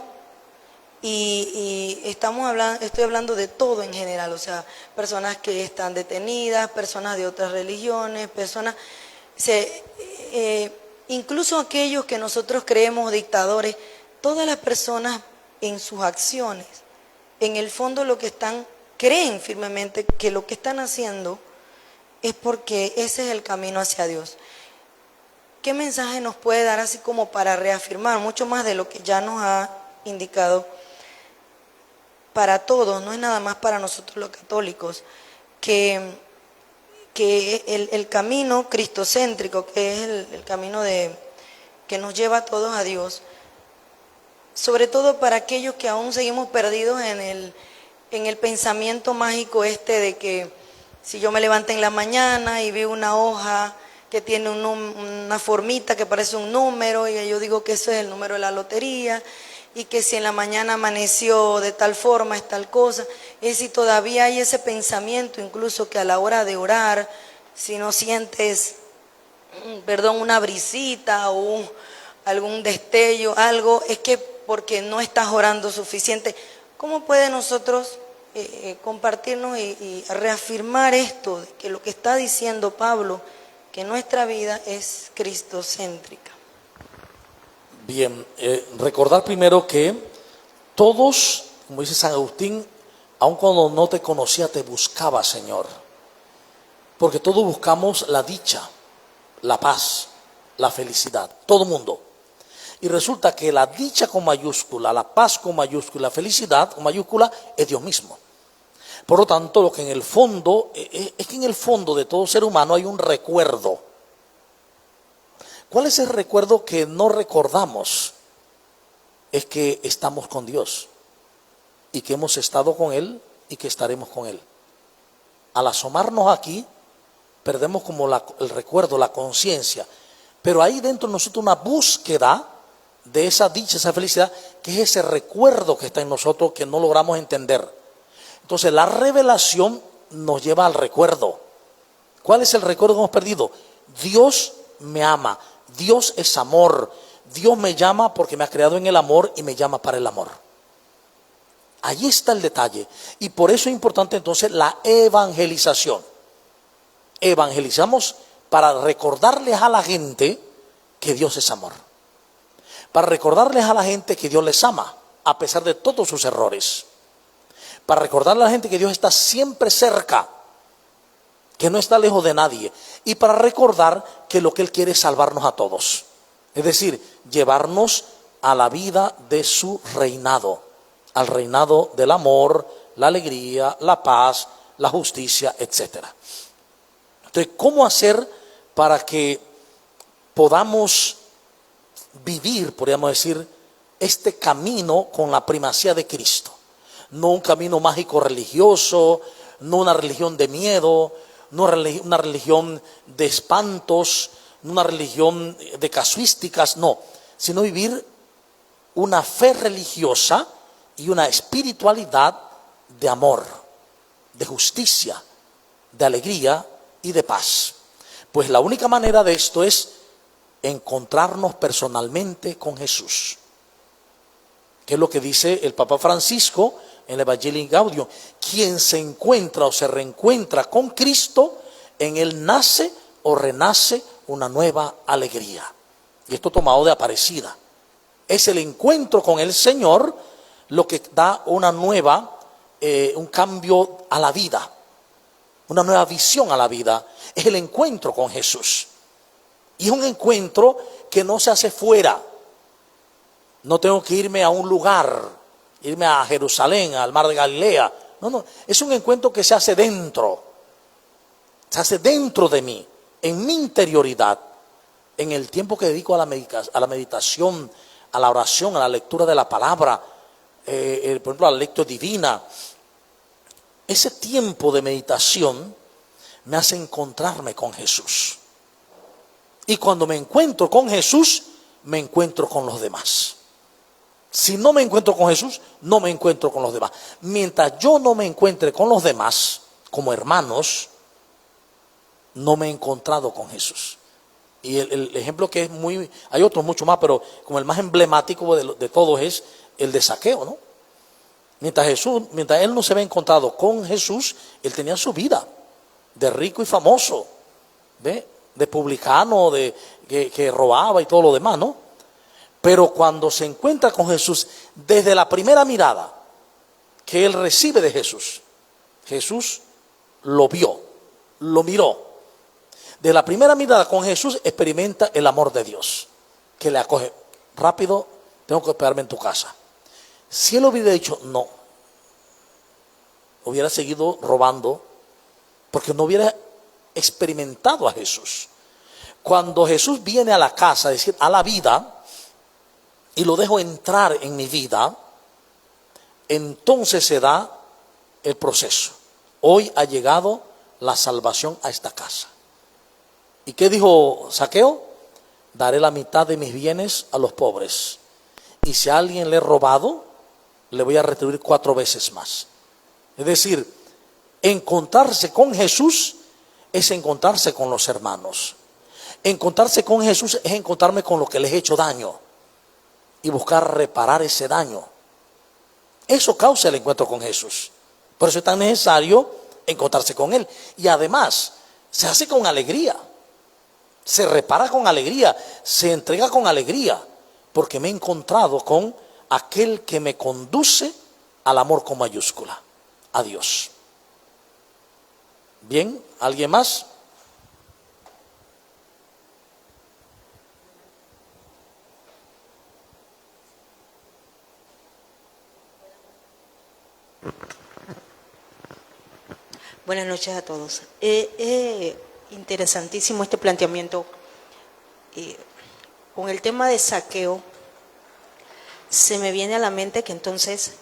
Y estoy hablando de todo en general, o sea, personas que están detenidas, personas de otras religiones, incluso aquellos que nosotros creemos dictadores, todas las personas en sus acciones, en el fondo creen firmemente que lo que están haciendo es porque ese es el camino hacia Dios. ¿Qué mensaje nos puede dar así como para reafirmar, mucho más de lo que ya nos ha indicado, para todos, no es nada más para nosotros los católicos, que el camino cristocéntrico, que es el camino que nos lleva a todos a Dios, sobre todo para aquellos que aún seguimos perdidos en el pensamiento mágico de que si yo me levanto en la mañana y veo una hoja que tiene una formita que parece un número, y yo digo que eso es el número de la lotería, y que si en la mañana amaneció de tal forma es tal cosa. Es si todavía hay ese pensamiento, incluso que a la hora de orar, si no sientes, una brisita o algún destello, algo, es que porque no estás orando suficiente. ¿Cómo puede nosotros compartirnos y reafirmar esto, de que lo que está diciendo Pablo, que nuestra vida es cristocéntrica? Bien, recordar primero que todos, como dice San Agustín, aun cuando no te conocía, te buscaba, Señor. Porque todos buscamos la dicha, la paz, la felicidad, todo mundo. Y resulta que la dicha con mayúscula, la paz con mayúscula, la felicidad con mayúscula es Dios mismo. Por lo tanto, lo que en el fondo, es que en el fondo de todo ser humano hay un recuerdo. ¿Cuál es el recuerdo que no recordamos? Es que estamos con Dios y que hemos estado con Él y que estaremos con Él. Al asomarnos aquí, perdemos como el recuerdo, la conciencia. Pero hay dentro de nosotros una búsqueda de esa dicha, esa felicidad, que es ese recuerdo que está en nosotros que no logramos entender. Entonces la revelación nos lleva al recuerdo. ¿Cuál es el recuerdo que hemos perdido? Dios me ama, Dios es amor, Dios me llama porque me ha creado en el amor y me llama para el amor. Ahí está el detalle. Y por eso es importante entonces la evangelización. Evangelizamos para recordarles a la gente que Dios es amor. Para recordarles a la gente que Dios les ama, a pesar de todos sus errores. Para recordarle a la gente que Dios está siempre cerca, que no está lejos de nadie. Y para recordar que lo que Él quiere es salvarnos a todos. Es decir, llevarnos a la vida de su reinado. Al reinado del amor, la alegría, la paz, la justicia, etc. Entonces, ¿cómo hacer para que podamos vivir, podríamos decir, este camino con la primacía de Cristo? No un camino mágico religioso, no una religión de miedo, no una religión de espantos, no una religión de casuísticas, no, sino vivir una fe religiosa y una espiritualidad de amor, de justicia, de alegría y de paz. Pues la única manera de esto es encontrarnos personalmente con Jesús, que es lo que dice el Papa Francisco en el Evangelii Gaudium: quien se encuentra o se reencuentra con Cristo, en él nace o renace una nueva alegría. Y esto tomado de Aparecida. Es el encuentro con el Señor lo que da una nueva, un cambio a la vida, una nueva visión a la vida. Es el encuentro con Jesús. Y es un encuentro que no se hace fuera. No tengo que irme a un lugar, irme a Jerusalén, al mar de Galilea. No, es un encuentro que se hace dentro. Se hace dentro de mí, en mi interioridad, en el tiempo que dedico a la meditación, a la oración, a la lectura de la palabra, por ejemplo, a la lectura divina. Ese tiempo de meditación me hace encontrarme con Jesús. Y cuando me encuentro con Jesús, me encuentro con los demás. Si no me encuentro con Jesús, no me encuentro con los demás. Mientras yo no me encuentre con los demás, como hermanos, no me he encontrado con Jesús. Y el ejemplo que es hay otros mucho más, pero como el más emblemático de todos es el de Zaqueo, ¿no? Mientras él no se había encontrado con Jesús, él tenía su vida de rico y famoso, ¿ve? De publicano, que robaba y todo lo demás, ¿no? Pero cuando se encuentra con Jesús, desde la primera mirada que él recibe de Jesús, Jesús lo vio, lo miró. De la primera mirada con Jesús experimenta el amor de Dios, que le acoge. Rápido, tengo que esperarme en tu casa. Si él hubiera dicho, no, hubiera seguido robando, porque no hubiera experimentado a Jesús. Cuando Jesús viene a la casa, es decir, a la vida, y lo dejo entrar en mi vida, entonces se da el proceso. Hoy ha llegado la salvación a esta casa. ¿Y qué dijo Zaqueo? Daré la mitad de mis bienes a los pobres. Y si a alguien le he robado, le voy a retribuir 4 veces más. Es decir, encontrarse con Jesús es encontrarse con los hermanos. Encontrarse con Jesús es encontrarme con lo que les he hecho daño y buscar reparar ese daño. Eso causa el encuentro con Jesús. Por eso es tan necesario encontrarse con Él. Y además, se hace con alegría. Se repara con alegría. Se entrega con alegría. Porque me he encontrado con aquel que me conduce al amor con mayúscula. A Dios. Bien, ¿alguien más? Buenas noches a todos. Interesantísimo este planteamiento. Con el tema de Zaqueo, se me viene a la mente que entonces,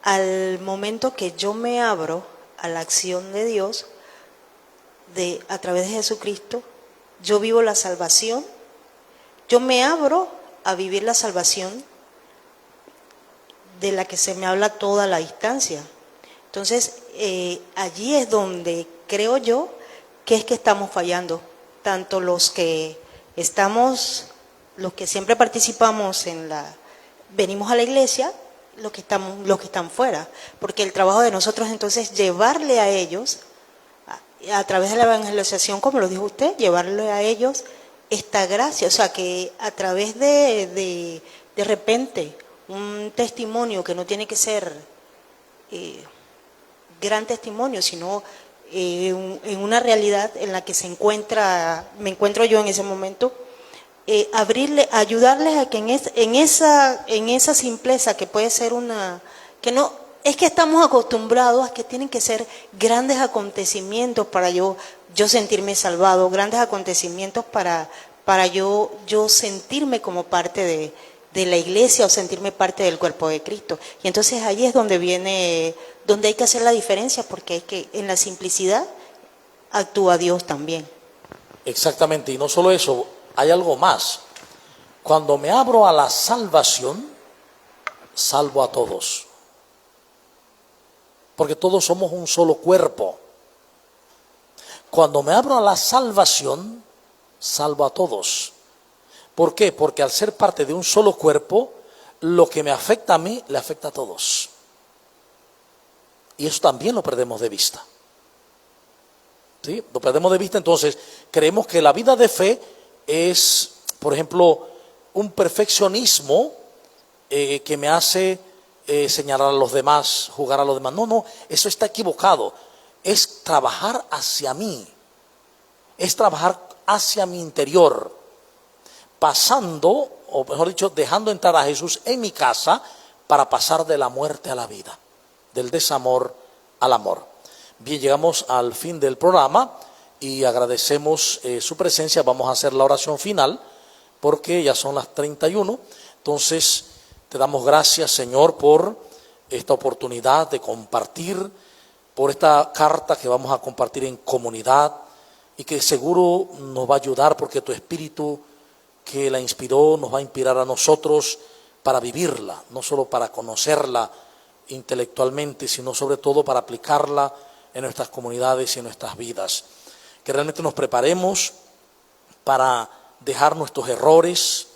al momento que yo me abro a la acción de Dios, a través de Jesucristo, yo vivo la salvación, yo me abro a vivir la salvación de la que se me habla toda la distancia. Entonces, allí es donde creo yo que es que estamos fallando, tanto los que siempre participamos venimos a la iglesia, los que están fuera, porque el trabajo de nosotros entonces es llevarle a ellos, a través de la evangelización, como lo dijo usted, llevarle a ellos esta gracia, o sea, que a través de repente un testimonio que no tiene que ser gran testimonio, sino en una realidad en la que me encuentro yo en ese momento, ayudarles a que en esa simpleza que puede ser que no, es que estamos acostumbrados a que tienen que ser grandes acontecimientos para yo sentirme salvado, grandes acontecimientos para yo sentirme como parte de la iglesia o sentirme parte del cuerpo de Cristo. Y entonces ahí es donde hay que hacer la diferencia, porque en la simplicidad actúa Dios también. Exactamente, y no solo eso, hay algo más. Cuando me abro a la salvación, salvo a todos. Porque todos somos un solo cuerpo. Cuando me abro a la salvación, salvo a todos. ¿Por qué? Porque al ser parte de un solo cuerpo, lo que me afecta a mí, le afecta a todos. Y eso también lo perdemos de vista. ¿Sí? Lo perdemos de vista, entonces creemos que la vida de fe es, por ejemplo, un perfeccionismo que me hace señalar a los demás, jugar a los demás. No, eso está equivocado. Es trabajar hacia mí. Es trabajar hacia mi interior. Pasando, o mejor dicho, dejando entrar a Jesús en mi casa para pasar de la muerte a la vida, del desamor al amor. Bien, llegamos al fin del programa y agradecemos su presencia. Vamos a hacer la oración final porque ya son las 31. Entonces, te damos gracias, Señor, por esta oportunidad de compartir, por esta carta que vamos a compartir en comunidad y que seguro nos va a ayudar porque tu Espíritu que la inspiró nos va a inspirar a nosotros para vivirla, no solo para conocerla intelectualmente, sino sobre todo para aplicarla en nuestras comunidades y en nuestras vidas. Que realmente nos preparemos para dejar nuestros errores,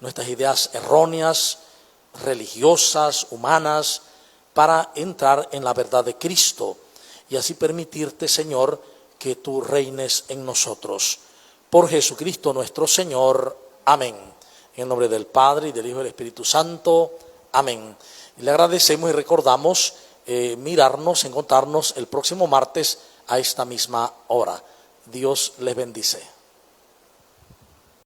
nuestras ideas erróneas, religiosas, humanas, para entrar en la verdad de Cristo y así permitirte, Señor, que tú reines en nosotros. Por Jesucristo nuestro Señor. Amén. En el nombre del Padre, y del Hijo y del Espíritu Santo. Amén. Y le agradecemos y recordamos encontrarnos el próximo martes a esta misma hora. Dios les bendice.